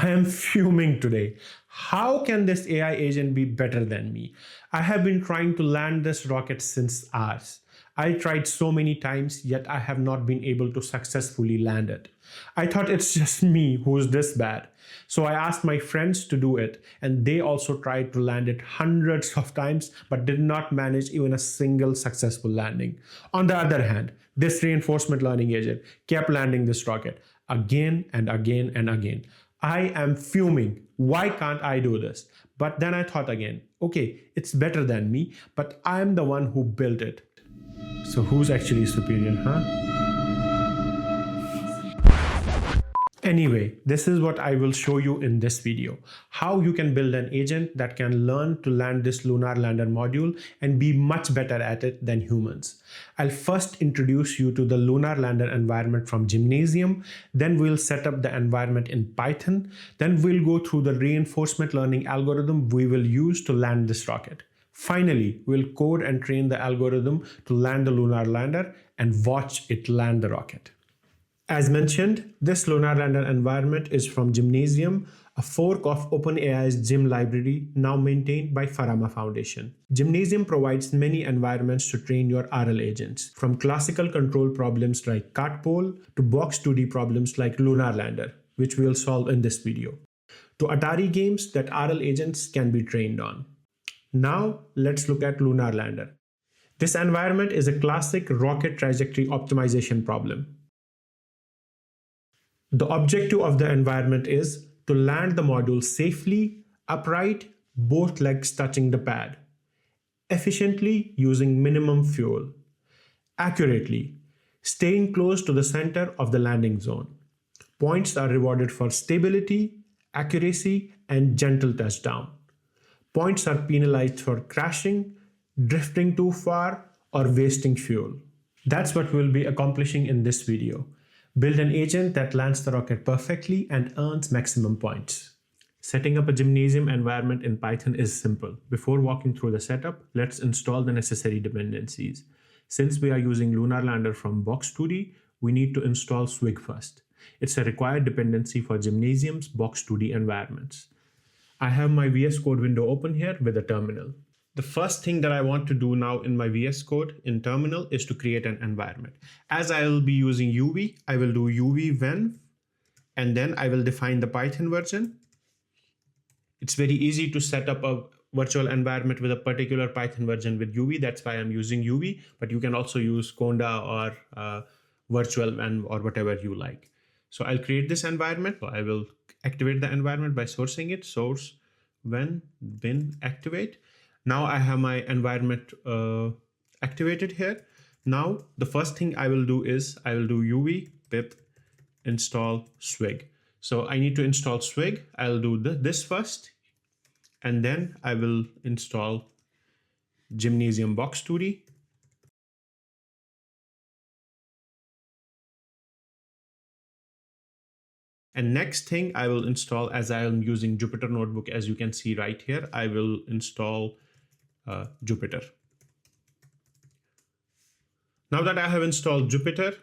I am fuming today. How can this AI agent be better than me? I have been trying to land this rocket since hours. I tried so many times, yet I have not been able to successfully land it. I thought it's just me who's this bad. So I asked my friends to do it, and they also tried to land it hundreds of times but did not manage even a single successful landing. On the other hand, this reinforcement learning agent kept landing this rocket again and again and again. I am fuming. Why can't I do this? But then I thought again, okay, it's better than me, but I am the one who built it. So who's actually superior, huh? Anyway, this is what I will show you in this video. How you can build an agent that can learn to land this Lunar Lander module and be much better at it than humans. I'll first introduce you to the Lunar Lander environment from Gymnasium, then we'll set up the environment in Python, then we'll go through the reinforcement learning algorithm we will use to land this rocket. Finally, we'll code and train the algorithm to land the Lunar Lander and watch it land the rocket. As mentioned, this Lunar Lander environment is from Gymnasium, a fork of OpenAI's Gym library now maintained by Farama Foundation. Gymnasium provides many environments to train your RL agents, from classical control problems like Cartpole to Box 2D problems like Lunar Lander, which we'll solve in this video, to Atari games that RL agents can be trained on. Now, let's look at Lunar Lander. This environment is a classic rocket trajectory optimization problem. The objective of the environment is to land the module safely, upright, both legs touching the pad, efficiently using minimum fuel, accurately, staying close to the center of the landing zone. Points are rewarded for stability, accuracy, and gentle touchdown. Points are penalized for crashing, drifting too far, or wasting fuel. That's what we'll be accomplishing in this video. Build an agent that lands the rocket perfectly and earns maximum points. Setting up a Gymnasium environment in Python is simple. Before walking through the setup, let's install the necessary dependencies. Since we are using Lunar Lander from Box 2D, we need to install Swig first. It's a required dependency for Gymnasium's Box 2D environments. I have my VS Code window open here with a terminal. The first thing that I want to do now in my VS Code in terminal is to create an environment. As I will be using UV, I will do UV when, and then I will define the Python version. It's very easy to set up a virtual environment with a particular Python version with UV. That's why I'm using UV, but you can also use Conda or virtual or whatever you like. So I'll create this environment. So I will activate the environment by sourcing it, source when bin activate. Now I have my environment activated here. Now the first thing I will do is I will do UV pip install Swig. So I need to install Swig. I'll do this first, and then I will install Gymnasium Box 2D. And next thing I will install, as I am using Jupyter Notebook, as you can see right here, I will install Jupyter. Now that I have installed Jupyter,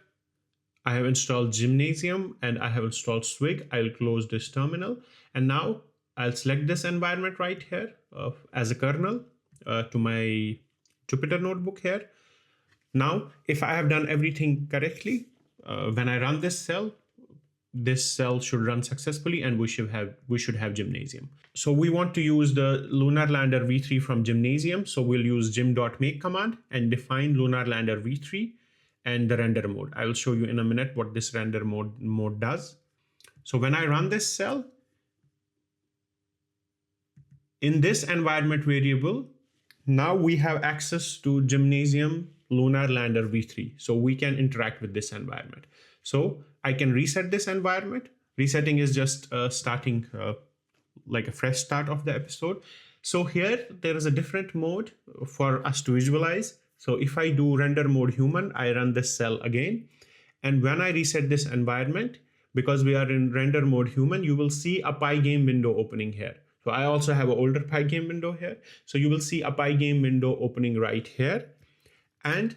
I have installed Gymnasium, and I have installed Swig, I'll close this terminal. And now I'll select this environment right here as a kernel to my Jupyter Notebook here. Now, if I have done everything correctly, when I run this cell should run successfully, and we should have Gymnasium. So we want to use the Lunar Lander V3 from Gymnasium. So we'll use gym.make command and define Lunar Lander V3 and the render mode. I will show you in a minute what this render mode does. So when I run this cell, in this environment variable, now we have access to Gymnasium Lunar Lander V3. So we can interact with this environment. So I can reset this environment. Resetting is just starting like a fresh start of the episode. So here there is a different mode for us to visualize. So if I do render mode human, I run this cell again. And when I reset this environment, because we are in render mode human, you will see a Pygame window opening here. So I also have an older Pygame window here. So you will see a Pygame window opening right here. And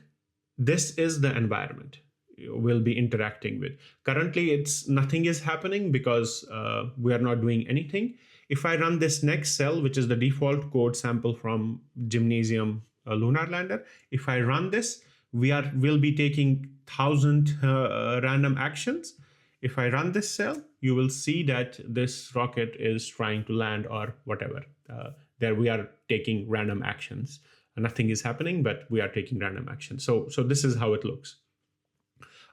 this is the environment. will be interacting with. Currently, nothing is happening because we are not doing anything. If I run this next cell, which is the default code sample from Gymnasium Lunar Lander, if I run this, will be taking 1,000 random actions. If I run this cell, you will see that this rocket is trying to land or whatever. There we are taking random actions. Nothing is happening, but we are taking random actions. So this is how it looks.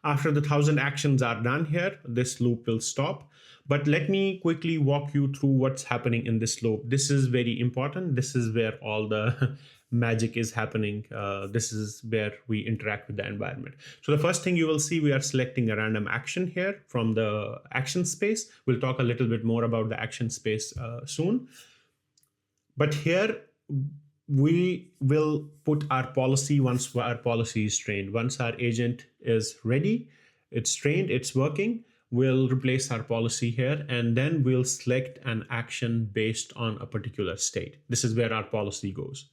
After the 1,000 actions are done here, this loop will stop. But let me quickly walk you through what's happening in this loop. This is very important. This is where all the magic is happening. This is where we interact with the environment. So the first thing you will see, we are selecting a random action here from the action space. We'll talk a little bit more about the action space soon. But here, we will put our policy once our policy is trained. Once our agent is ready, it's trained, it's working, we'll replace our policy here, and then we'll select an action based on a particular state. This is where our policy goes.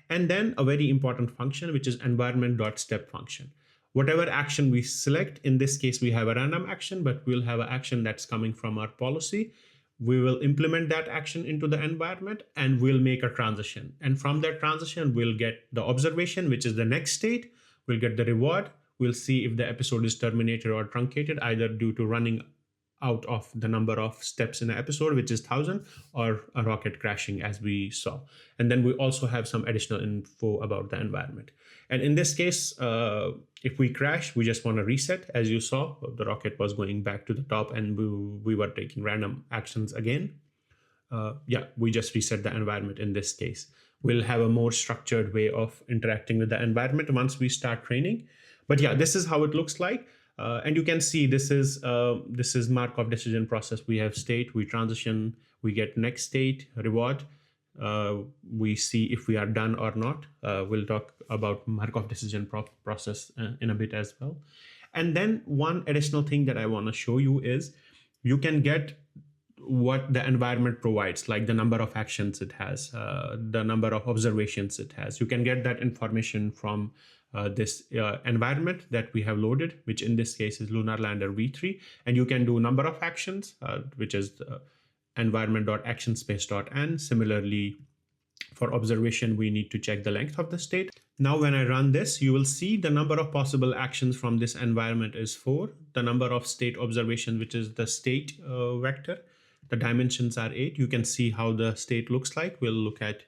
And then a very important function, which is environment.step function. Whatever action we select, in this case, we have a random action, but we'll have an action that's coming from our policy. We will implement that action into the environment and we'll make a transition. And from that transition, we'll get the observation, which is the next state. We'll get the reward. We'll see if the episode is terminated or truncated, either due to running out of the number of steps in an episode, which is 1,000, or a rocket crashing, as we saw. And then we also have some additional info about the environment. And in this case, if we crash, we just want to reset. As you saw, the rocket was going back to the top and we were taking random actions again. We just reset the environment in this case. We'll have a more structured way of interacting with the environment once we start training. But yeah, this is how it looks like. And you can see this is Markov decision process. We have state, we transition, we get next state, reward. We see if we are done or not. We'll talk about Markov decision process in a bit as well. And then one additional thing that I want to show you is you can get what the environment provides, like the number of actions it has, the number of observations it has. You can get that information from this environment that we have loaded, which in this case is Lunar Lander V3. And you can do number of actions, which is environment.actionspace.n. Similarly, for observation, we need to check the length of the state. Now, when I run this, you will see the number of possible actions from this environment is 4. The number of state observations, which is the state vector, the dimensions are 8. You can see how the state looks like. We'll look at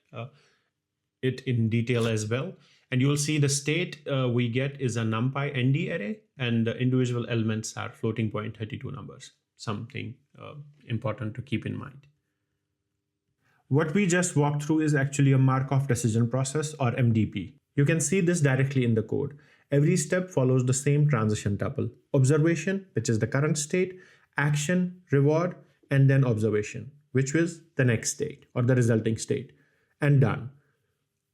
it in detail as well. And you'll see the state we get is a NumPy ND array, and the individual elements are floating point 32 numbers. Something important to keep in mind. What we just walked through is actually a Markov decision process, or MDP. You can see this directly in the code. Every step follows the same transition tuple: observation, which is the current state, action, reward, and then observation, which is the next state or the resulting state, and done,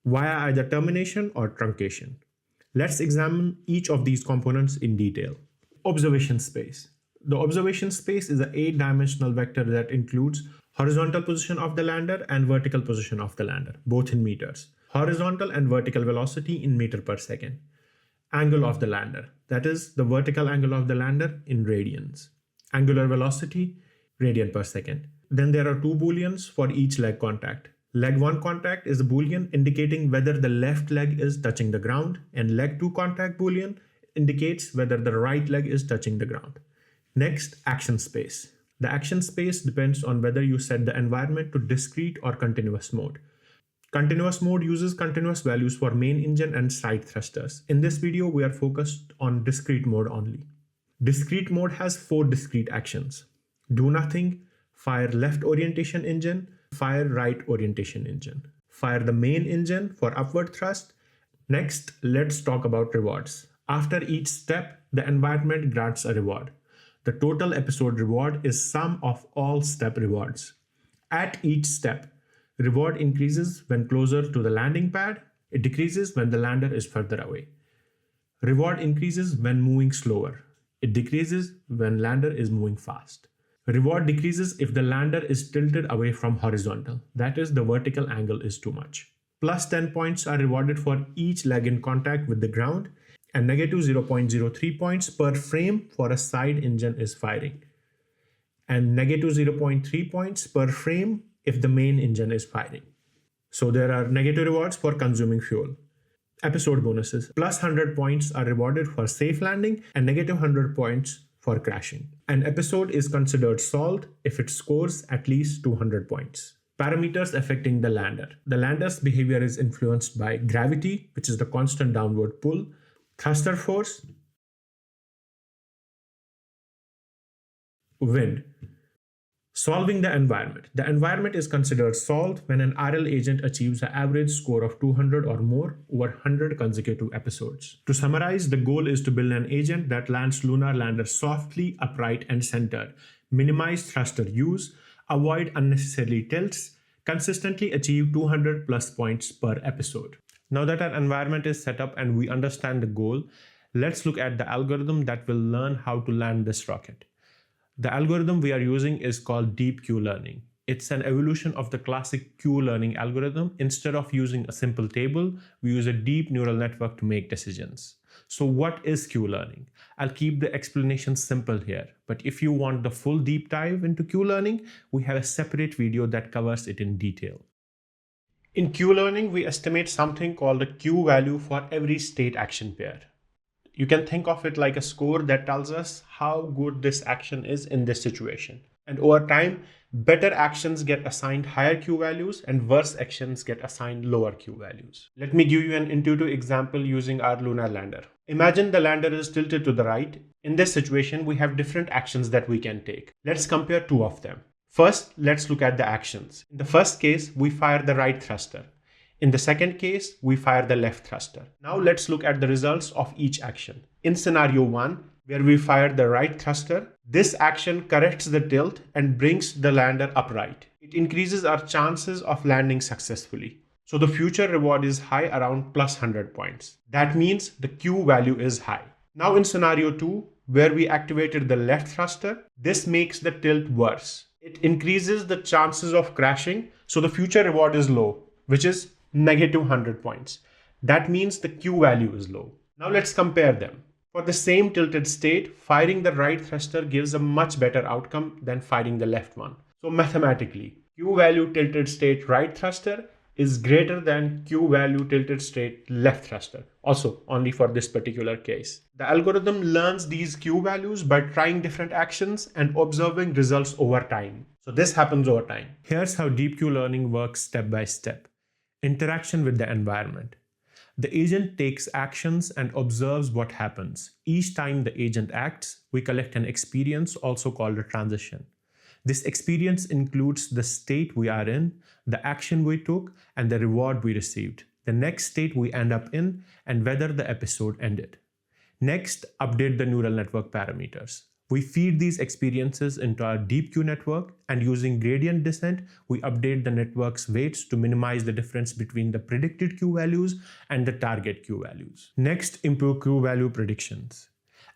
via either termination or truncation. Let's examine each of these components in detail. Observation space. The observation space is an 8-dimensional vector that includes horizontal position of the lander and vertical position of the lander, both in meters. Horizontal and vertical velocity in meter per second. Angle of the lander, that is the vertical angle of the lander in radians. Angular velocity, radian per second. Then there are 2 booleans for each leg contact. Leg 1 contact is a boolean indicating whether the left leg is touching the ground, and leg 2 contact boolean indicates whether the right leg is touching the ground. Next, action space. The action space depends on whether you set the environment to discrete or continuous mode. Continuous mode uses continuous values for main engine and side thrusters. In this video, we are focused on discrete mode only. Discrete mode has 4 discrete actions: do nothing, fire left orientation engine, fire right orientation engine, fire the main engine for upward thrust. Next, let's talk about rewards. After each step, the environment grants a reward. The total episode reward is sum of all step rewards. At each step, reward increases when closer to the landing pad. It decreases when the lander is further away. Reward increases when moving slower. It decreases when lander is moving fast. Reward decreases if the lander is tilted away from horizontal. That is, the vertical angle is too much. Plus 10 points are rewarded for each leg in contact with the ground. and negative 0.03 points per frame for a side engine is firing, and negative 0.3 points per frame if the main engine is firing. So there are negative rewards for consuming fuel. Episode bonuses. Plus 100 points are rewarded for safe landing and negative 100 points for crashing. An episode is considered solved if it scores at least 200 points. Parameters affecting the lander. The lander's behavior is influenced by gravity, which is the constant downward pull, thruster force, wind. Solving the environment. The environment is considered solved when an RL agent achieves an average score of 200 or more over 100 consecutive episodes. To summarize, the goal is to build an agent that lands Lunar Lander softly, upright, and centered, minimize thruster use, avoid unnecessary tilts, consistently achieve 200 plus points per episode. Now that our environment is set up and we understand the goal, let's look at the algorithm that will learn how to land this rocket. The algorithm we are using is called deep Q-learning. It's an evolution of the classic Q-learning algorithm. Instead of using a simple table, we use a deep neural network to make decisions. So what is Q-learning? I'll keep the explanation simple here, but if you want the full deep dive into Q-learning, we have a separate video that covers it in detail. In Q-learning, we estimate something called a Q value for every state action pair. You can think of it like a score that tells us how good this action is in this situation. And over time, better actions get assigned higher Q values and worse actions get assigned lower Q values. Let me give you an intuitive example using our lunar lander. Imagine the lander is tilted to the right. In this situation, we have different actions that we can take. Let's compare two of them. First, let's look at the actions. In the first case, we fire the right thruster. In the second case, we fire the left thruster. Now let's look at the results of each action. In scenario 1, where we fire the right thruster, this action corrects the tilt and brings the lander upright. It increases our chances of landing successfully. So the future reward is high, around plus 100 points. That means the Q value is high. Now in scenario 2, where we activated the left thruster, this makes the tilt worse. It increases the chances of crashing, so the future reward is low, which is negative 100 points. That means the Q value is low. Now let's compare them. For the same tilted state, firing the right thruster gives a much better outcome than firing the left one. So mathematically, Q value tilted state right thruster is greater than Q value tilted state left thruster. Also, only for this particular case. The algorithm learns these Q values by trying different actions and observing results over time. So this happens over time. Here's how deep Q learning works step by step. Interaction with the environment. The agent takes actions and observes what happens. Each time the agent acts, we collect an experience, also called a transition. This experience includes the state we are in, the action we took, and the reward we received, the next state we end up in, and whether the episode ended. Next, update the neural network parameters. We feed these experiences into our deep Q network, and using gradient descent, we update the network's weights to minimize the difference between the predicted Q values and the target Q values. Next, improve Q value predictions.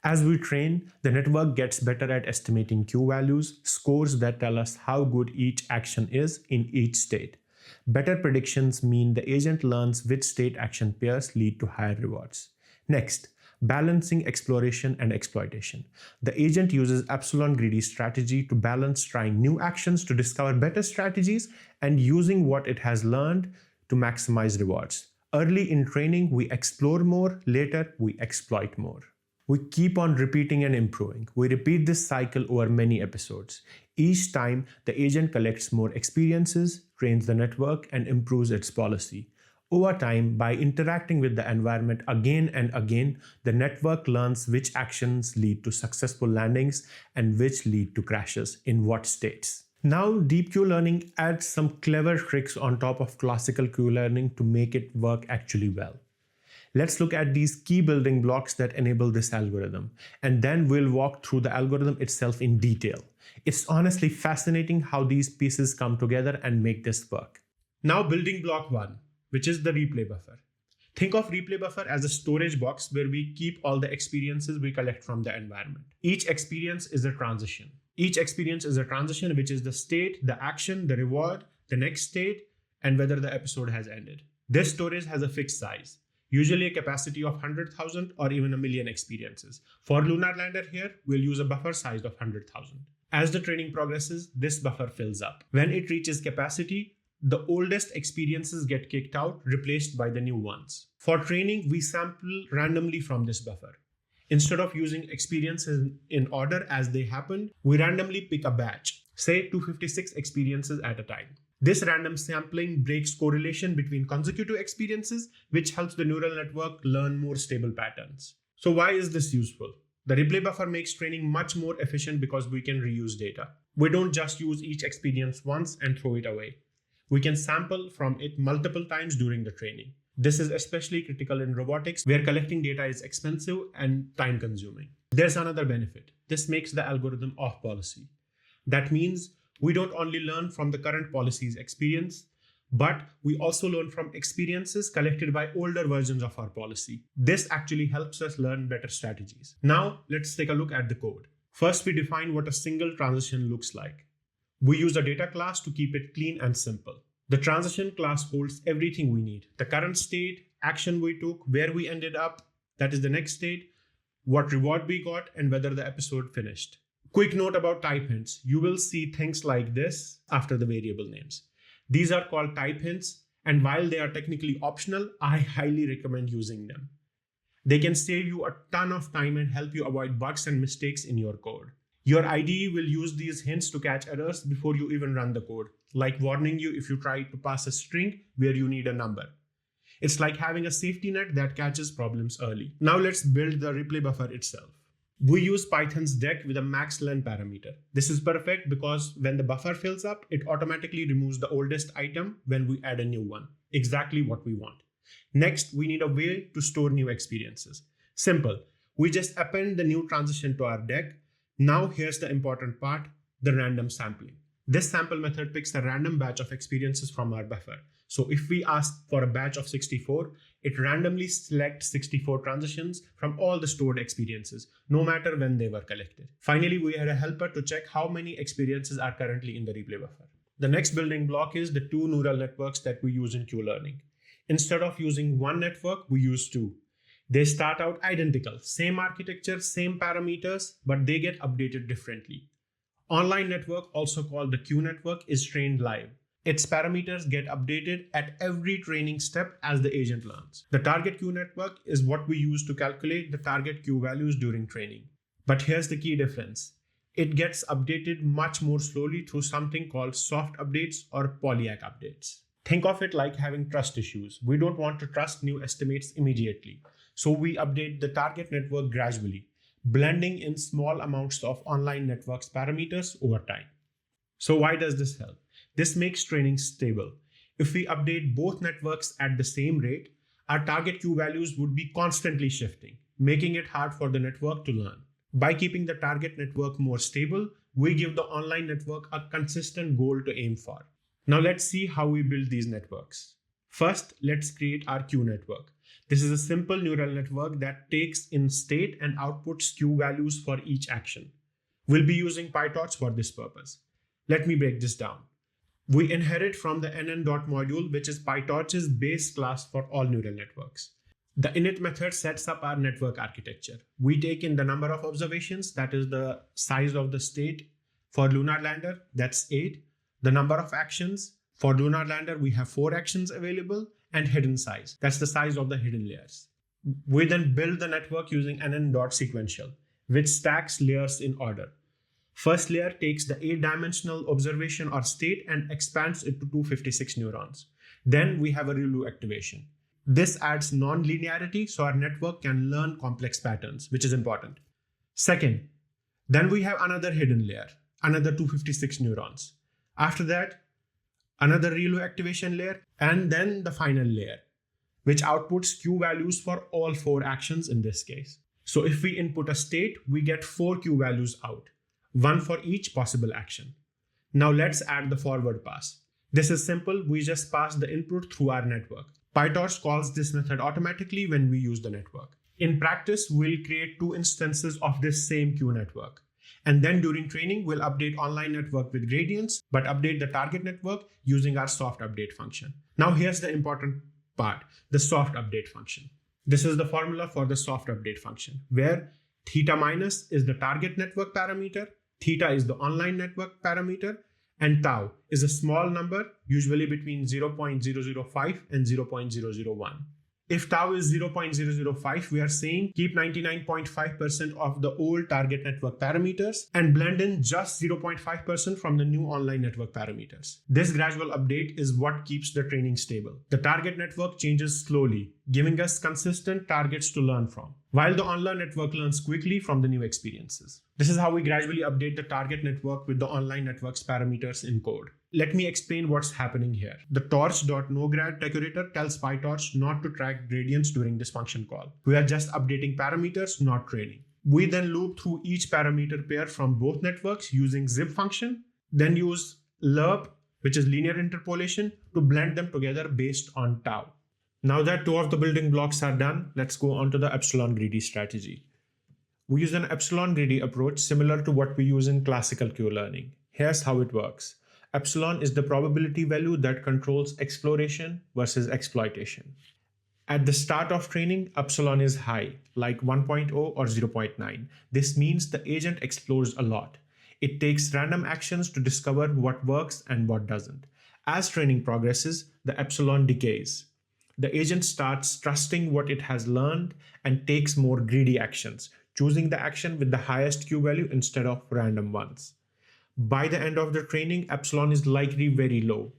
As we train, the network gets better at estimating Q values, scores that tell us how good each action is in each state. Better predictions mean the agent learns which state action pairs lead to higher rewards. Next, balancing exploration and exploitation. The agent uses Epsilon greedy strategy to balance trying new actions to discover better strategies and using what it has learned to maximize rewards. Early in training, we explore more, later we exploit more. We keep on repeating and improving. We repeat this cycle over many episodes. Each time, the agent collects more experiences, trains the network, and improves its policy. Over time, by interacting with the environment again and again, the network learns which actions lead to successful landings and which lead to crashes in what states. Now, deep Q learning adds some clever tricks on top of classical Q learning to make it work actually well. Let's look at these key building blocks that enable this algorithm, and then we'll walk through the algorithm itself in detail. It's honestly fascinating how these pieces come together and make this work. Now, building block 1. Which is the replay buffer. Think of replay buffer as a storage box where we keep all the experiences we collect from the environment. Each experience is a transition. Each experience is a transition, which is the state, the action, the reward, the next state, and whether the episode has ended. This storage has a fixed size. usually a capacity of 100,000 or even a million experiences. For Lunar Lander here, we'll use a buffer size of 100,000. As the training progresses, this buffer fills up. When it reaches capacity, the oldest experiences get kicked out, replaced by the new ones. For training, we sample randomly from this buffer. Instead of using experiences in order as they happen, we randomly pick a batch, say 256 experiences at a time. This random sampling breaks correlation between consecutive experiences, which helps the neural network learn more stable patterns. So why is this useful? The replay buffer makes training much more efficient because we can reuse data. We don't just use each experience once and throw it away. We can sample from it multiple times during the training. This is especially critical in robotics, where collecting data is expensive and time-consuming. There's another benefit. This makes the algorithm off policy. That means we don't only learn from the current policy's experience, but we also learn from experiences collected by older versions of our policy. This actually helps us learn better strategies. Now, let's take a look at the code. First, we define what a single transition looks like. We use a data class to keep it clean and simple. The transition class holds everything we need: the current state, action we took, where we ended up, that is the next state, what reward we got, and whether the episode finished. Quick note about type hints. You will see things like this after the variable names. These are called type hints, and while they are technically optional, I highly recommend using them. They can save you a ton of time and help you avoid bugs and mistakes in your code. Your IDE will use these hints to catch errors before you even run the code, like warning you if you try to pass a string where you need a number. It's like having a safety net that catches problems early. Now let's build the replay buffer itself. We use Python's dec with a max length parameter. This is perfect because when the buffer fills up, it automatically removes the oldest item when we add a new one. Exactly what we want. Next, we need a way to store new experiences. Simple. We just append the new transition to our dec. Now here's the important part, the random sampling. This sample method picks a random batch of experiences from our buffer. So if we ask for a batch of 64, it randomly selects 64 transitions from all the stored experiences, no matter when they were collected. Finally, we add a helper to check how many experiences are currently in the replay buffer. The next building block is the two neural networks that we use in Q-learning. Instead of using one network, we use two. They start out identical, same architecture, same parameters, but they get updated differently. Online network, also called the Q network, is trained live. Its parameters get updated at every training step as the agent learns. The target Q network is what we use to calculate the target Q values during training. But here's the key difference. It gets updated much more slowly through something called soft updates or polyac updates. Think of it like having trust issues. We don't want to trust new estimates immediately. So we update the target network gradually, blending in small amounts of online networks parameters over time. So why does this help? This makes training stable. If we update both networks at the same rate, our target Q values would be constantly shifting, making it hard for the network to learn. By keeping the target network more stable, we give the online network a consistent goal to aim for. Now let's see how we build these networks. First, let's create our Q network. This is a simple neural network that takes in state and outputs Q values for each action. We'll be using PyTorch for this purpose. Let me break this down. We inherit from the nn.module, which is PyTorch's base class for all neural networks. The init method sets up our network architecture. We take in the number of observations, that is the size of the state. For Lunar Lander, that's 8. The number of actions. For Lunar Lander, we have 4 actions available, and hidden size. That's the size of the hidden layers. We then build the network using nn.sequential, which stacks layers in order. First layer takes the 8-dimensional observation or state and expands it to 256 neurons. Then we have a ReLU activation. This adds non-linearity so our network can learn complex patterns, which is important. Second, then we have another hidden layer, another 256 neurons. After that, another ReLU activation layer, and then the final layer, which outputs Q values for all 4 actions in this case. So if we input a state, we get 4 Q values out, 1 for each possible action. Now let's add the forward pass. This is simple, we just pass the input through our network. PyTorch calls this method automatically when we use the network. In practice, we'll create 2 instances of this same Q network. And then during training, we'll update online network with gradients, but update the target network using our soft update function. Now here's the important part, the soft update function. This is the formula for the soft update function, where theta minus is the target network parameter, theta is the online network parameter, and tau is a small number, usually between 0.005 and 0.001. If tau is 0.005, we are saying keep 99.5% of the old target network parameters and blend in just 0.5% from the new online network parameters. This gradual update is what keeps the training stable. The target network changes slowly, giving us consistent targets to learn from, while the online network learns quickly from the new experiences. This is how we gradually update the target network with the online network's parameters in code. Let me explain what's happening here. The torch.nograd decorator tells PyTorch not to track gradients during this function call. We are just updating parameters, not training. We then loop through each parameter pair from both networks using zip function, then use lerp, which is linear interpolation, to blend them together based on tau. Now that two of the building blocks are done, let's go on to the epsilon greedy strategy. We use an epsilon greedy approach similar to what we use in classical Q-learning. Here's how it works. Epsilon is the probability value that controls exploration versus exploitation. At the start of training, epsilon is high, like 1.0 or 0.9. This means the agent explores a lot. It takes random actions to discover what works and what doesn't. As training progresses, the epsilon decays. The agent starts trusting what it has learned and takes more greedy actions, choosing the action with the highest Q value instead of random ones. By the end of the training, epsilon is likely very low,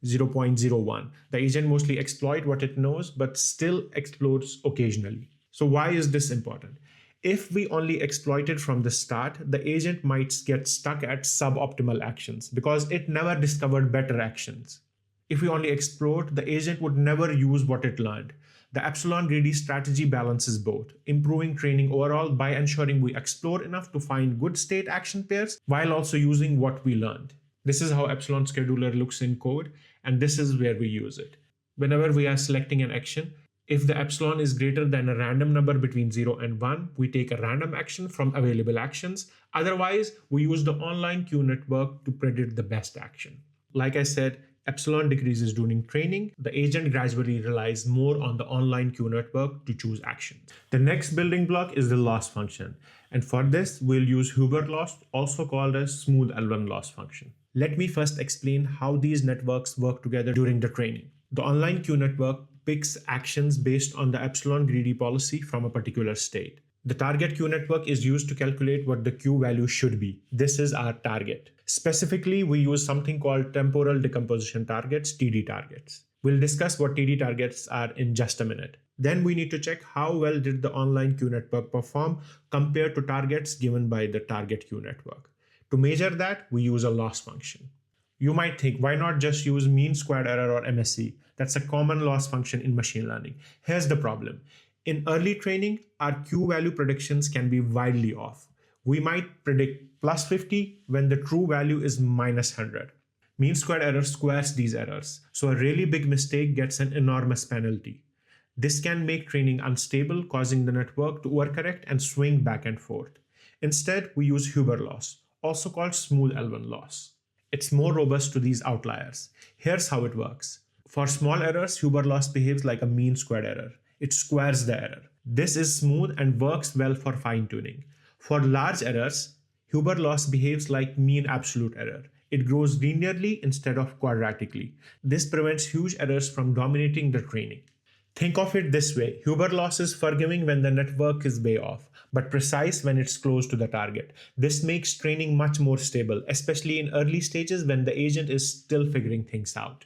0.01. The agent mostly exploits what it knows, but still explores occasionally. So why is this important? If we only exploit it from the start, the agent might get stuck at suboptimal actions because it never discovered better actions. If we only explored, the agent would never use what it learned. The epsilon greedy strategy balances both, improving training overall by ensuring we explore enough to find good state action pairs while also using what we learned. This is how epsilon scheduler looks in code, and this is where we use it. Whenever we are selecting an action, if the epsilon is greater than a random number between 0 and 1, we take a random action from available actions. Otherwise, we use the online Q network to predict the best action. Like I said, epsilon decreases during training. The agent gradually relies more on the online Q network to choose action. The next building block is the loss function. And for this, we'll use Huber loss, also called as smooth L1 loss function. Let me first explain how these networks work together during the training. The online Q network picks actions based on the epsilon greedy policy from a particular state. The target Q network is used to calculate what the Q value should be. This is our target. Specifically, we use something called temporal decomposition targets, TD targets. We'll discuss what TD targets are in just a minute. Then we need to check how well did the online Q network perform compared to targets given by the target Q network. To measure that, we use a loss function. You might think, why not just use mean squared error or MSE? That's a common loss function in machine learning. Here's the problem. In early training, our Q value predictions can be wildly off. We might predict plus 50 when the true value is minus 100. Mean squared error squares these errors, so a really big mistake gets an enormous penalty. This can make training unstable, causing the network to overcorrect and swing back and forth. Instead, we use Huber loss, also called smooth L1 loss. It's more robust to these outliers. Here's how it works. For small errors, Huber loss behaves like a mean squared error. It squares the error. This is smooth and works well for fine-tuning. For large errors, Huber loss behaves like mean absolute error. It grows linearly instead of quadratically. This prevents huge errors from dominating the training. Think of it this way. Huber loss is forgiving when the network is way off, but precise when it's close to the target. This makes training much more stable, especially in early stages when the agent is still figuring things out.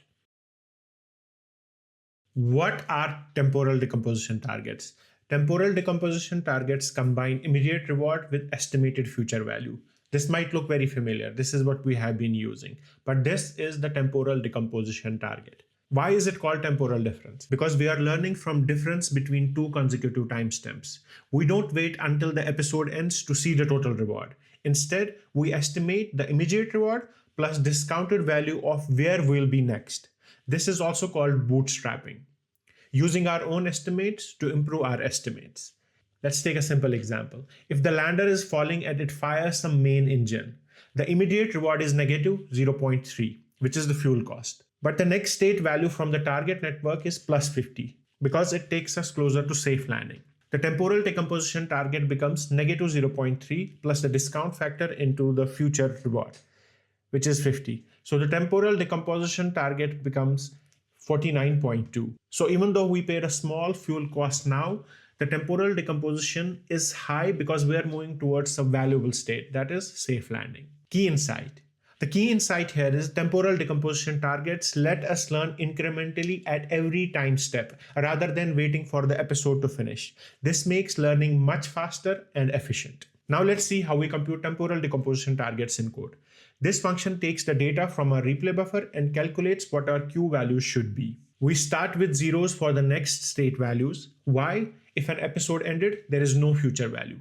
What are temporal decomposition targets? Temporal decomposition targets combine immediate reward with estimated future value. This might look very familiar. This is what we have been using, but this is the temporal decomposition target. Why is it called temporal difference? Because we are learning from difference between two consecutive timestamps. We don't wait until the episode ends to see the total reward. Instead, we estimate the immediate reward plus discounted value of where we'll be next. This is also called bootstrapping, using our own estimates to improve our estimates. Let's take a simple example. If the lander is falling and it fires some main engine, the immediate reward is negative 0.3, which is the fuel cost. But the next state value from the target network is plus 50. because it takes us closer to safe landing. The temporal decomposition target becomes negative 0.3 plus the discount factor into the future reward, which is 50. So the temporal decomposition target becomes 49.2. So even though we paid a small fuel cost now, the temporal decomposition is high because we are moving towards a valuable state, that is safe landing. Key insight. The key insight here is temporal decomposition targets let us learn incrementally at every time step rather than waiting for the episode to finish. This makes learning much faster and efficient. Now let's see how we compute temporal decomposition targets in code. This function takes the data from our replay buffer and calculates what our Q values should be. We start with zeros for the next state values. Why? If an episode ended, there is no future value.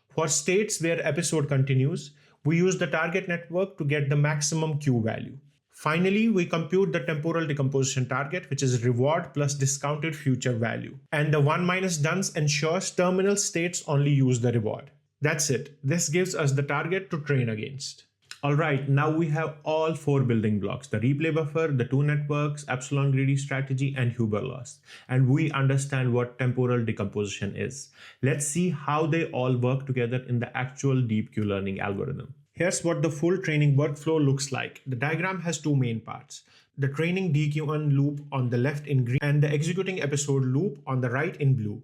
For states where episode continues, we use the target network to get the maximum Q value. Finally, we compute the temporal decomposition target, which is reward plus discounted future value. And the 1 minus duns ensures terminal states only use the reward. That's it. This gives us the target to train against. Alright, now we have all 4 building blocks, the replay buffer, the 2 networks, Epsilon greedy strategy, and Huber loss. And we understand what temporal decomposition is. Let's see how they all work together in the actual deep Q learning algorithm. Here's what the full training workflow looks like. The diagram has 2 main parts. The training DQ1 loop on the left in green and the executing episode loop on the right in blue.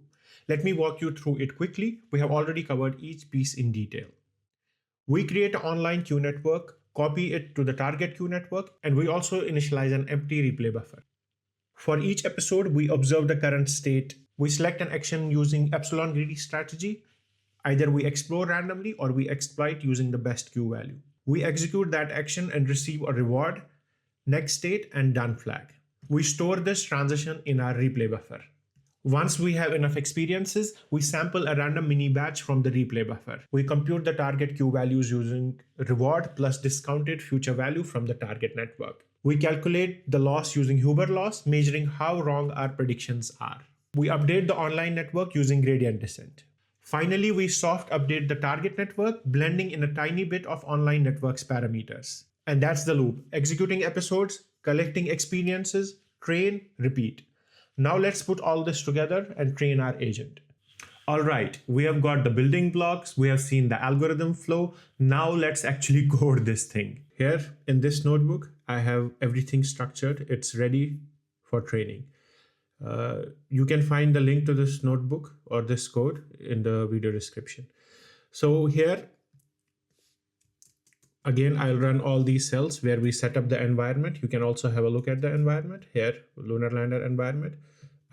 Let me walk you through it quickly. We have already covered each piece in detail. We create an online queue network, copy it to the target queue network, and we also initialize an empty replay buffer. For each episode, we observe the current state. We select an action using Epsilon greedy strategy. Either we explore randomly or we exploit using the best Q value. We execute that action and receive a reward, next state, and done flag. We store this transition in our replay buffer. Once we have enough experiences, we sample a random mini batch from the replay buffer. We compute the target Q values using reward plus discounted future value from the target network. We calculate the loss using Huber loss, measuring how wrong our predictions are. We update the online network using gradient descent. Finally, we soft update the target network, blending in a tiny bit of online network's parameters. And that's the loop, executing episodes, collecting experiences, train, repeat. Now let's put all this together and train our agent. All right, we have got the building blocks, we have seen the algorithm flow. Now let's actually code this thing. Here in this notebook, I have everything structured. It's ready for training. You can find the link to this notebook or this code in the video description. So here, again, I'll run all these cells where we set up the environment. You can also have a look at the environment here, Lunar Lander environment.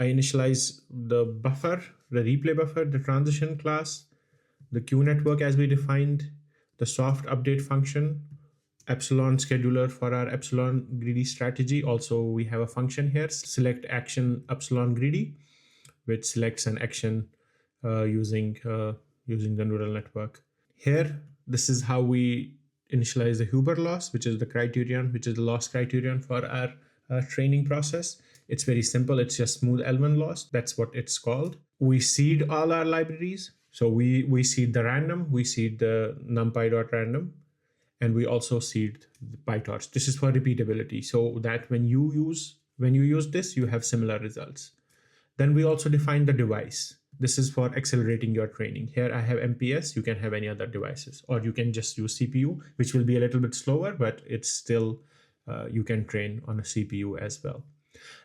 I initialize the buffer, the replay buffer, the transition class, the queue network as we defined, the soft update function, Epsilon scheduler for our Epsilon greedy strategy. Also, we have a function here, select action Epsilon greedy, which selects an action using the neural network. Here, this is how we initialize the Huber loss, which is the criterion, which is the loss criterion for our training process. It's very simple. It's just smooth L1 loss. That's what it's called. We seed all our libraries. So we seed the random, we seed the numpy.random, and we also seed the PyTorch. This is for repeatability, so that when you use this, you have similar results. Then we also define the device. This is for accelerating your training. Here I have MPS. You can have any other devices, or you can just use CPU, which will be a little bit slower, but it's still, you can train on a CPU as well.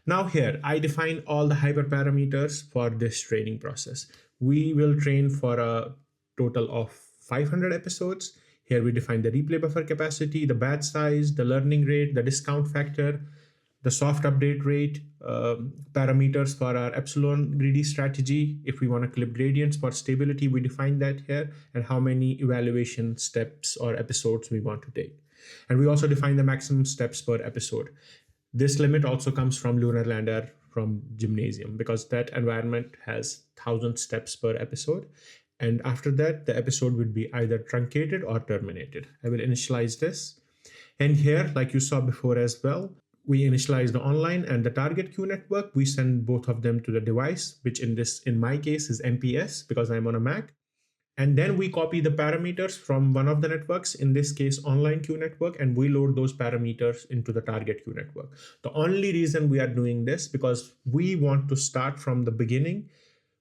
Now here, I define all the hyperparameters for this training process. We will train for a total of 500 episodes. Here we define the replay buffer capacity, the batch size, the learning rate, the discount factor, the soft update rate, parameters for our Epsilon greedy strategy. If we want to clip gradients for stability, we define that here, and how many evaluation steps or episodes we want to take. And we also define the maximum steps per episode. This limit also comes from Lunar Lander from Gymnasium, because that environment has 1,000 steps per episode. And after that, the episode would be either truncated or terminated. I will initialize this. And here, like you saw before as well, we initialize the online and the target queue network. We send both of them to the device, which in my case is MPS because I'm on a Mac. And then we copy the parameters from one of the networks, in this case online queue network, and we load those parameters into the target queue network. The only reason we are doing this because we want to start from the beginning.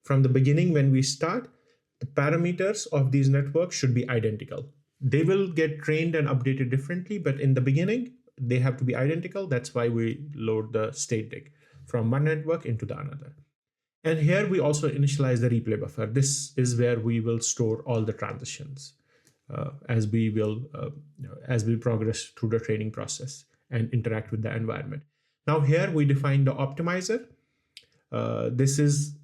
From the beginning, when we start, the parameters of these networks should be identical. They will get trained and updated differently, but in the beginning, they have to be identical. That's why we load the state dig from one network into the another. And here we also initialize the replay buffer. This is where we will store all the transitions as we progress through the training process and interact with the environment. Now here we define the optimizer. This is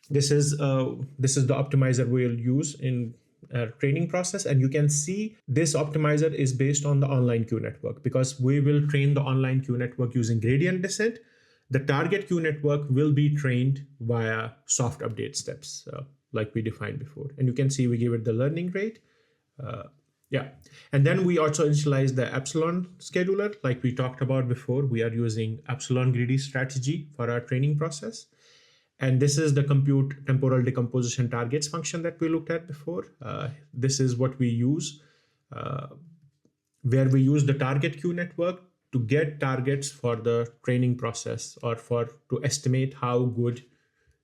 the optimizer we'll use in our training process, and you can see this optimizer is based on the online queue network because we will train the online queue network using gradient descent. The target queue network will be trained via soft update steps like we defined before. And you can see we give it the learning rate. And then we also initialize the Epsilon scheduler. Like we talked about before, we are using Epsilon greedy strategy for our training process. And this is the compute temporal decomposition targets function that we looked at before. This is what we use, where we use the target queue network to get targets for the training process or to estimate how good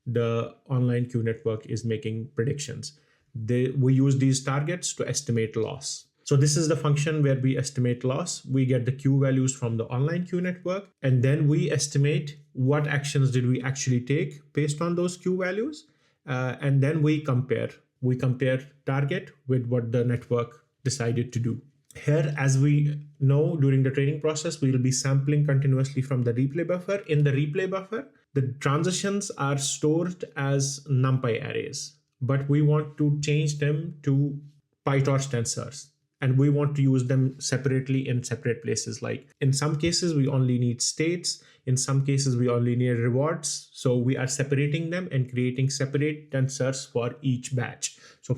the online queue network is making predictions. We use these targets to estimate loss. So this is the function where we estimate loss. We get the Q values from the online queue network, and then we estimate what actions did we actually take based on those Q values. And then we compare target with what the network decided to do. Here, as we know, during the training process, we will be sampling continuously from the replay buffer. In the replay buffer, the transitions are stored as NumPy arrays, but we want to change them to PyTorch tensors. And we want to use them separately in separate places. Like in some cases, we only need states. In some cases, we only need rewards. So we are separating them and creating separate tensors for each batch. So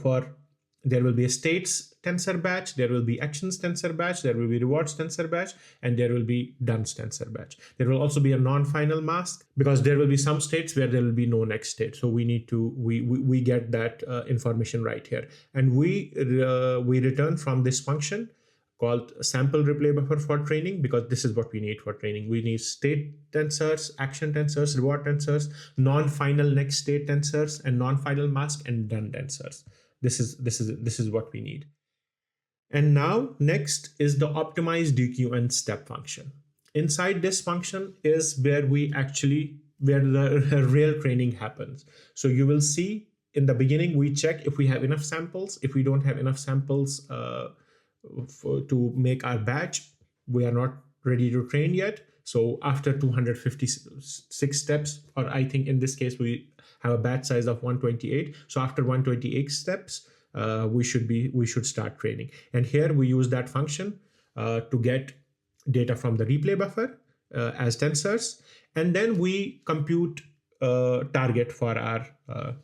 there will be a states tensor batch, there will be actions tensor batch, there will be rewards tensor batch, and there will be done's tensor batch. There will also be a non-final mask because there will be some states where there will be no next state. So we need to, we get that information right here. And we return from this function called sample replay buffer for training, because this is what we need for training. We need state tensors, action tensors, reward tensors, non-final next state tensors, and non-final mask and done tensors. This is what we need. And now next is the optimized DQN step function. Inside this function is where the real training happens. So you will see in the beginning, we check if we have enough samples. If we don't have enough samples to make our batch, we are not ready to train yet. So after 256 steps, or I think in this case, we have a batch size of 128. So after 128 steps, we should start training. And here we use that function to get data from the replay buffer as tensors. And then we compute target for our,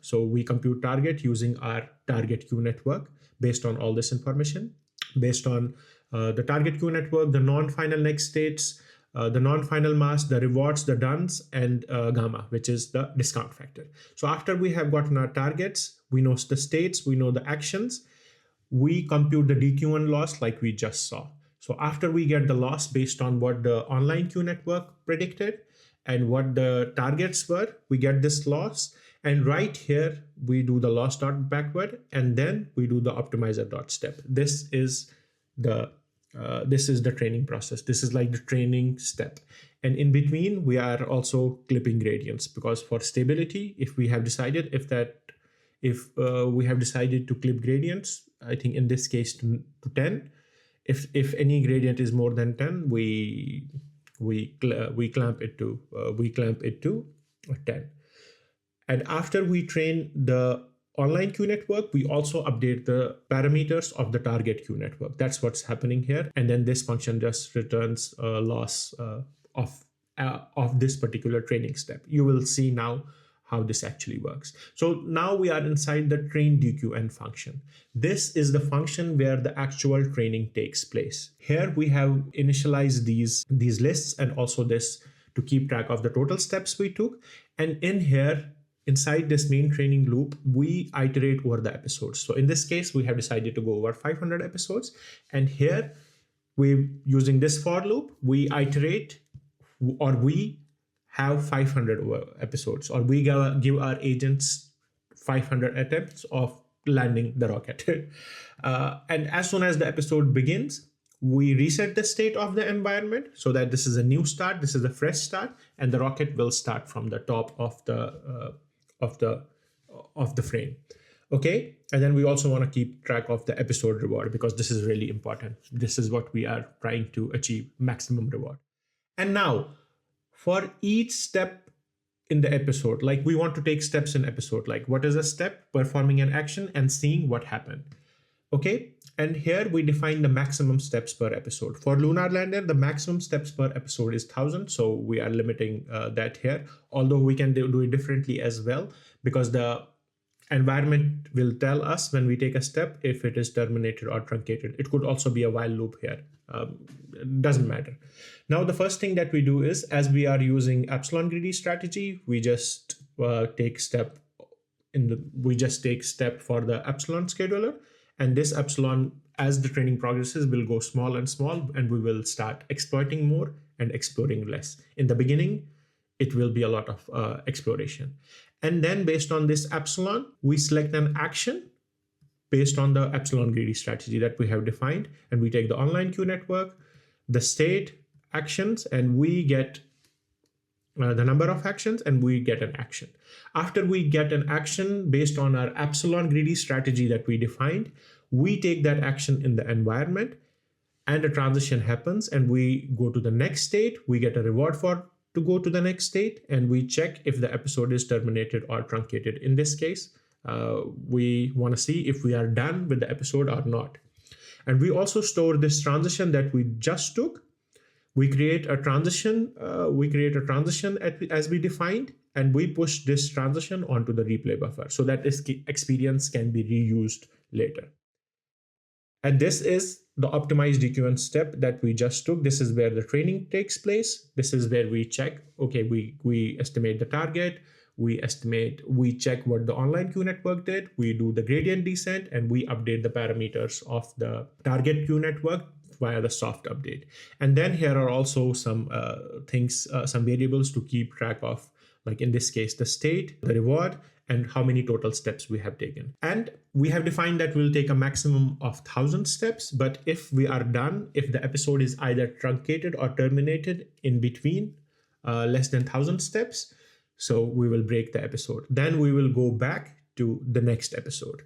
so we compute target using our target queue network based on all this information, based on the target queue network, the non-final next states, the non-final mask, the rewards, the dones, and gamma, which is the discount factor. So after we have gotten our targets, we know the states, we know the actions, we compute the DQ1 loss like we just saw. So after we get the loss based on what the online queue network predicted and what the targets were, we get this loss. And right here, we do the loss dot backward, and then we do the optimizer dot step. This is the training process. This is like the training step. And in between, we are also clipping gradients, because for stability, if we have decided to clip gradients, I think in this case to 10, if any gradient is more than 10, we clamp it to 10. And after we train the online queue network, we also update the parameters of the target queue network. That's what's happening here. And then this function just returns a loss of this particular training step. You will see now how this actually works. So now we are inside the train DQN function. This is the function where the actual training takes place. Here we have initialized these lists and also this to keep track of the total steps we took. And in here, inside this main training loop, we iterate over the episodes. So in this case, we have decided to go over 500 episodes. And here, we using this for loop, we iterate, or we have 500 episodes, or we give our agents 500 attempts of landing the rocket. And as soon as the episode begins, we reset the state of the environment so that this is a new start, this is a fresh start, and the rocket will start from the top of the frame. Okay, and then we also want to keep track of the episode reward, because this is really important. This is what we are trying to achieve, maximum reward. And now, for each step in the episode, like we want to take steps in episode, like what is a step, performing an action and seeing what happened. Okay, and here we define the maximum steps per episode. For Lunar Lander, the maximum steps per episode is 1,000, so we are limiting that here, although we can do it differently as well, because the environment will tell us when we take a step if it is terminated or truncated. It could also be a while loop here. It doesn't matter. Now, the first thing that we do is, as we are using Epsilon greedy strategy, we just take step for the Epsilon scheduler. And this Epsilon, as the training progresses, will go small and small, and we will start exploiting more and exploring less. In the beginning, it will be a lot of exploration. And then based on this Epsilon, we select an action based on the Epsilon greedy strategy that we have defined. And we take the online queue network, the state actions, and we get the number of actions, and we get an action. After we get an action based on our Epsilon greedy strategy that we defined, we take that action in the environment, and a transition happens, and we go to the next state. We get a reward to go to the next state, and we check if the episode is terminated or truncated. In this case, we want to see if we are done with the episode or not. And we also store this transition that we just took. We create a transition. As we defined, and we push this transition onto the replay buffer so that this experience can be reused later. And this is the optimized DQN step that we just took. This is where the training takes place. This is where we check, okay, we estimate the target, we check what the online queue network did, we do the gradient descent, and we update the parameters of the target queue network via the soft update. And then here are also some some variables to keep track of, like in this case, the state, the reward, and how many total steps we have taken. And we have defined that we'll take a maximum of 1,000 steps, but if we are done, if the episode is either truncated or terminated in between less than 1,000 steps, so we will break the episode. Then we will go back to the next episode.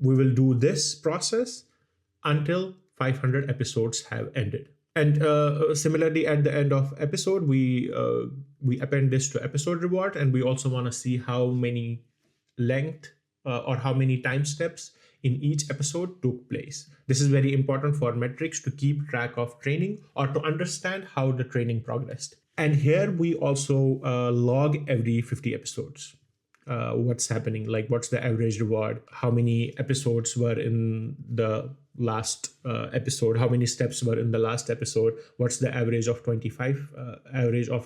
We will do this process until 500 episodes have ended. And similarly, at the end of episode, we append this to episode reward, and we also want to see how many length or how many time steps in each episode took place. This is very important for metrics to keep track of training or to understand how the training progressed. And here we also log every 50 episodes. What's happening, like what's the average reward, how many episodes were in the last episode, how many steps were in the last episode, what's the average of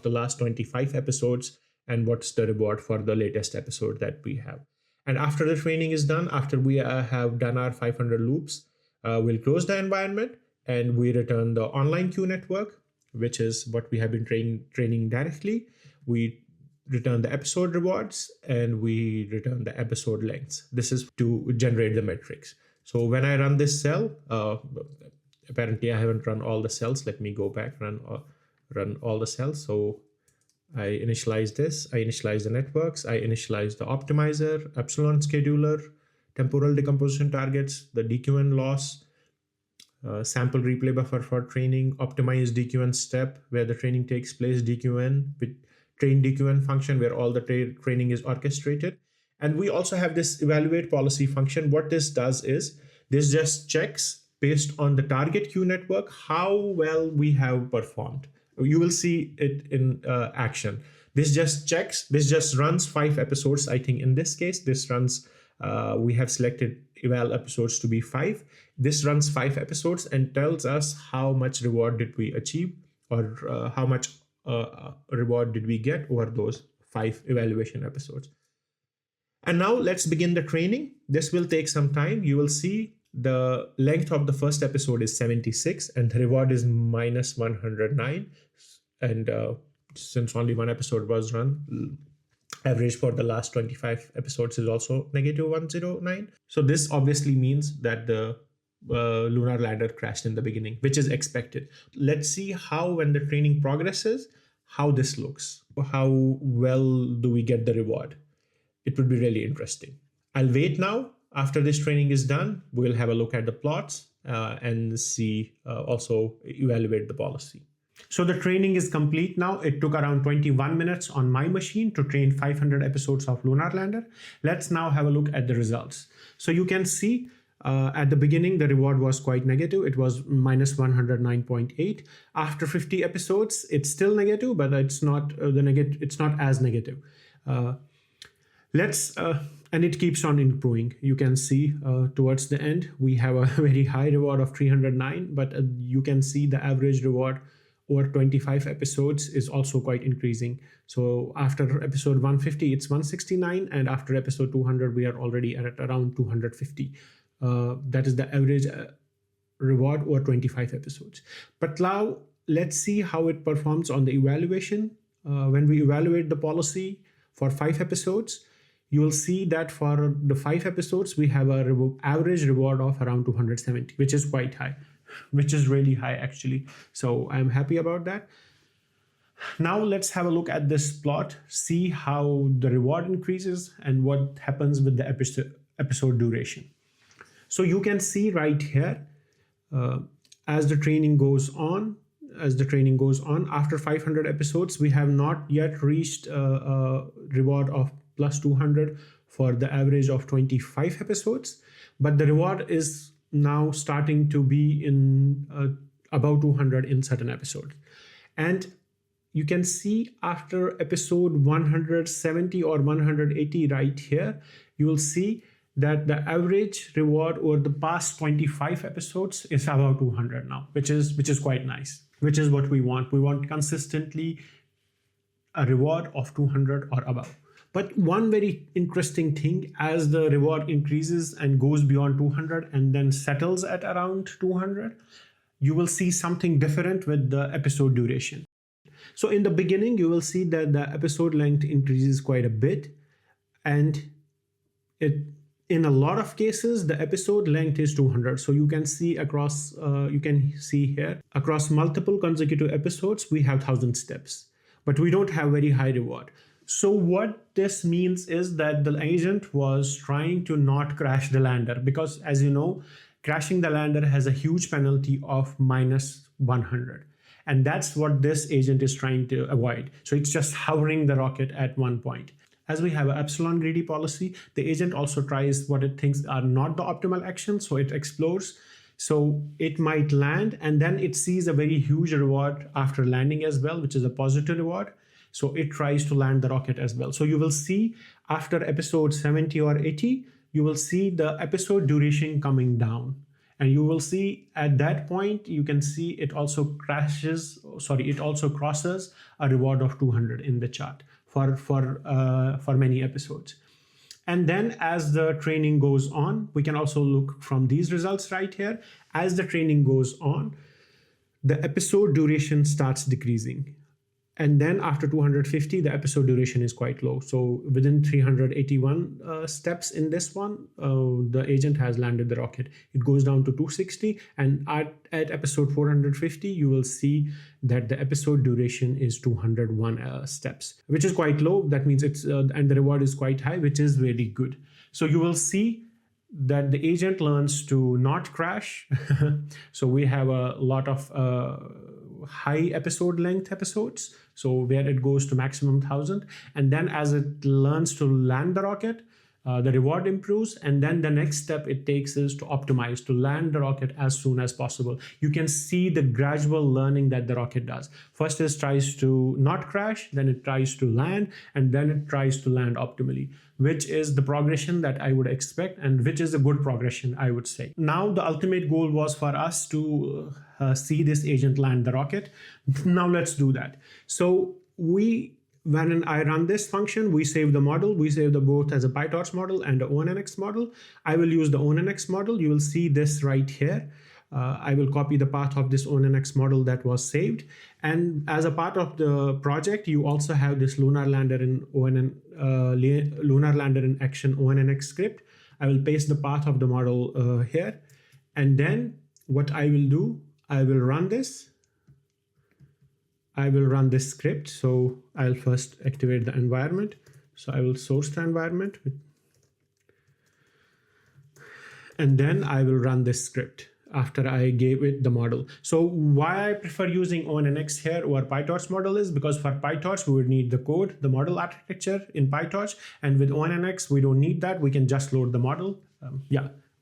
the last 25 episodes, and what's the reward for the latest episode that we have. And after the training is done, after we have done our 500 loops, we'll close the environment and we return the online queue network, which is what we have been training directly. We return the episode rewards, and we return the episode lengths. This is to generate the metrics. So when I run this cell, apparently I haven't run all the cells. Let me go back, run all the cells. So I initialize this, I initialize the networks, I initialize the optimizer, Epsilon scheduler, temporal decomposition targets, the DQN loss, sample replay buffer for training, optimized DQN step where the training takes place, DQN with train DQN function where all the training is orchestrated. And we also have this evaluate policy function. What this does is this just checks based on the target queue network how well we have performed. You will see it in action. This just checks, this just runs 5 episodes. I think in this case, this runs, we have selected eval episodes to be 5. This runs 5 episodes and tells us how much reward did we achieve, or how much reward did we get over those 5 evaluation episodes. And now let's begin the training. This will take some time. You will see the length of the first episode is 76 and the reward is minus 109. And since only one episode was run, average for the last 25 episodes is also negative 109. So this obviously means that the lunar lander crashed in the beginning, which is expected. Let's see how, when the training progresses, how this looks. How well do we get the reward? It would be really interesting. I'll wait now. After this training is done, we'll have a look at the plots and see, also evaluate the policy. So the training is complete now. It took around 21 minutes on my machine to train 500 episodes of Lunar Lander. Let's now have a look at the results. So you can see at the beginning, the reward was quite negative. It was minus 109.8. After 50 episodes, it's still negative, but it's not it's not as negative. And it keeps on improving. You can see towards the end, we have a very high reward of 309, but you can see the average reward over 25 episodes is also quite increasing. So after episode 150, it's 169, and after episode 200, we are already at around 250. That is the average reward over 25 episodes. But now let's see how it performs on the evaluation. When we evaluate the policy for 5 episodes, you will see that for the 5 episodes, we have a average reward of around 270, which is quite high, which is really high actually. So I'm happy about that. Now let's have a look at this plot, see how the reward increases and what happens with the episode duration. So you can see right here, as the training goes on, after 500 episodes, we have not yet reached a reward of plus 200 for the average of 25 episodes, but the reward is now starting to be in about 200 in certain episodes. And you can see after episode 170 or 180 right here, you will see that the average reward over the past 25 episodes is about 200 now, which is quite nice, which is what we want. We want consistently a reward of 200 or above. But one very interesting thing, as the reward increases and goes beyond 200 and then settles at around 200, you will see something different with the episode duration. So in the beginning, you will see that the episode length increases quite a bit, and in a lot of cases, the episode length is 200. So you can see across, here, across multiple consecutive episodes, we have 1,000 steps, but we don't have very high reward. So what this means is that the agent was trying to not crash the lander, because as you know, crashing the lander has a huge penalty of minus 100. And that's what this agent is trying to avoid. So it's just hovering the rocket at one point. As we have an epsilon greedy policy, the agent also tries what it thinks are not the optimal actions. So it explores. So it might land and then it sees a very huge reward after landing as well, which is a positive reward. So it tries to land the rocket as well. So you will see after episode 70 or 80, you will see the episode duration coming down. And you will see at that point, you can see it also crosses a reward of 200 in the chart for many episodes. And then as the training goes on, we can also look from these results right here. As the training goes on, the episode duration starts decreasing. And then after 250, the episode duration is quite low. So within 381 steps in this one, the agent has landed the rocket. It goes down to 260. And at episode 450, you will see that the episode duration is 201 steps, which is quite low. That means it's, and the reward is quite high, which is really good. So you will see that the agent learns to not crash. So we have a lot of high episode length episodes, so where it goes to maximum 1,000, and then as it learns to land the rocket, the reward improves, and then the next step it takes is to optimize to land the rocket as soon as possible. You can see the gradual learning that the rocket does. First it tries to not crash, then it tries to land, and then it tries to land optimally, which is the progression that I would expect, and which is a good progression, I would say. Now the ultimate goal was for us to see this agent land the rocket. Now let's do that. So we when I run this function, we save the model. We save the both as a PyTorch model and the ONNX model. I will use the ONNX model. You will see this right here. I will copy the path of this ONNX model that was saved. And as a part of the project, you also have this Lunar Lander in Lunar Lander in Action ONNX script. I will paste the path of the model here. And then what I will do, I will run this. I will run this script. So I'll first activate the environment. So I will source the environment. And then I will run this script after I gave it the model. So why I prefer using ONNX here over PyTorch model is because for PyTorch, we would need the code, the model architecture in PyTorch. And with ONNX, we don't need that. We can just load the model.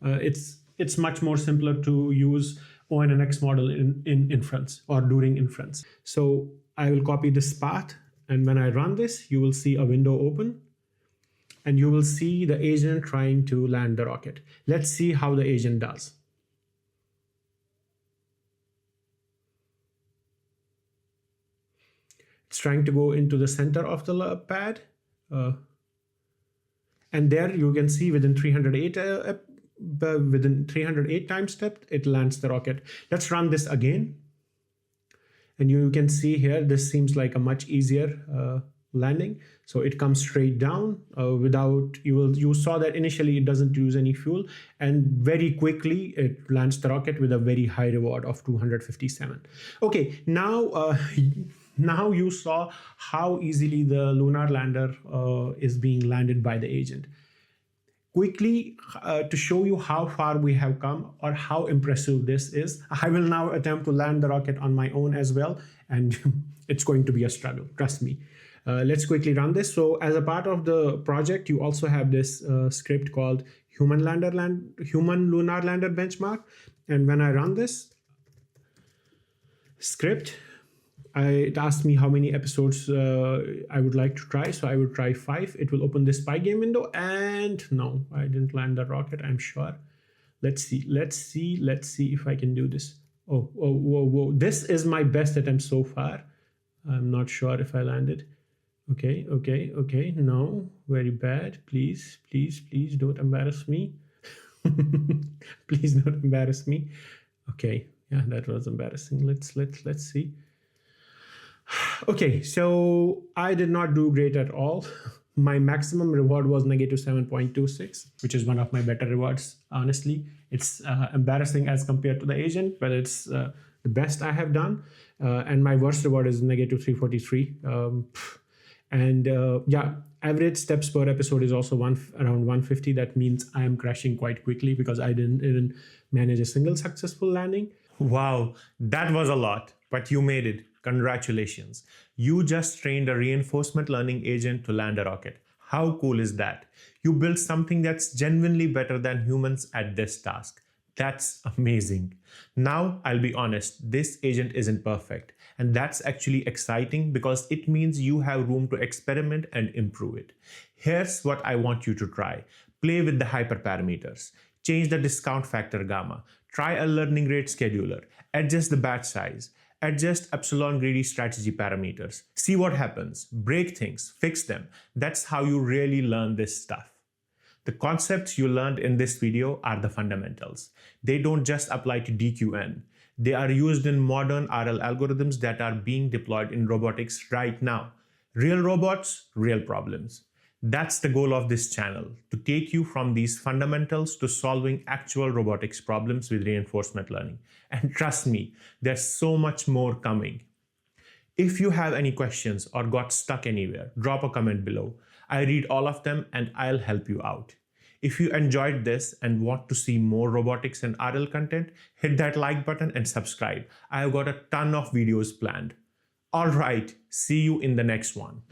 It's much more simpler to use ONNX model in inference or during inference. So I will copy this path. And when I run this, you will see a window open. And you will see the agent trying to land the rocket. Let's see how the agent does. It's trying to go into the center of the pad. And there you can see within 308 time step, it lands the rocket. Let's run this again. And you can see here, this seems like a much easier landing. So it comes straight down you saw that initially it doesn't use any fuel, and very quickly it lands the rocket with a very high reward of 257. Okay, now you saw how easily the Lunar Lander is being landed by the agent. Quickly, to show you how far we have come or how impressive this is, I will now attempt to land the rocket on my own as well, and it's going to be a struggle, trust me. Let's quickly run this. So as a part of the project, you also have this script called Human Lunar Lander Benchmark. And when I run this script, it asked me how many episodes I would like to try. So I would try 5. It will open this Pygame window, and no, I didn't land the rocket, I'm sure. Let's see if I can do this. Whoa. This is my best attempt so far. I'm not sure if I landed. Okay. No, very bad. Please don't embarrass me. Please don't embarrass me. Okay, yeah, that was embarrassing. Let's see. Okay, so I did not do great at all. My maximum reward was -7.26, which is one of my better rewards. Honestly, it's embarrassing as compared to the agent, but it's the best I have done. And my worst reward is -343. Average steps per episode is also around 150. That means I am crashing quite quickly because I didn't even manage a single successful landing. Wow, that was a lot, but you made it. Congratulations. You just trained a reinforcement learning agent to land a rocket. How cool is that? You built something that's genuinely better than humans at this task. That's amazing. Now, I'll be honest, this agent isn't perfect. And that's actually exciting because it means you have room to experiment and improve it. Here's what I want you to try. Play with the hyperparameters. Change the discount factor gamma. Try a learning rate scheduler. Adjust the batch size. Adjust Epsilon greedy strategy parameters. See what happens. Break things. Fix them. That's how you really learn this stuff. The concepts you learned in this video are the fundamentals. They don't just apply to DQN. They are used in modern RL algorithms that are being deployed in robotics right now. Real robots, real problems. That's the goal of this channel, to take you from these fundamentals to solving actual robotics problems with reinforcement learning. And trust me, there's so much more coming. If you have any questions or got stuck anywhere, drop a comment below. I read all of them and I'll help you out. If you enjoyed this and want to see more robotics and RL content, hit that like button and subscribe. I've got a ton of videos planned. All right, see you in the next one.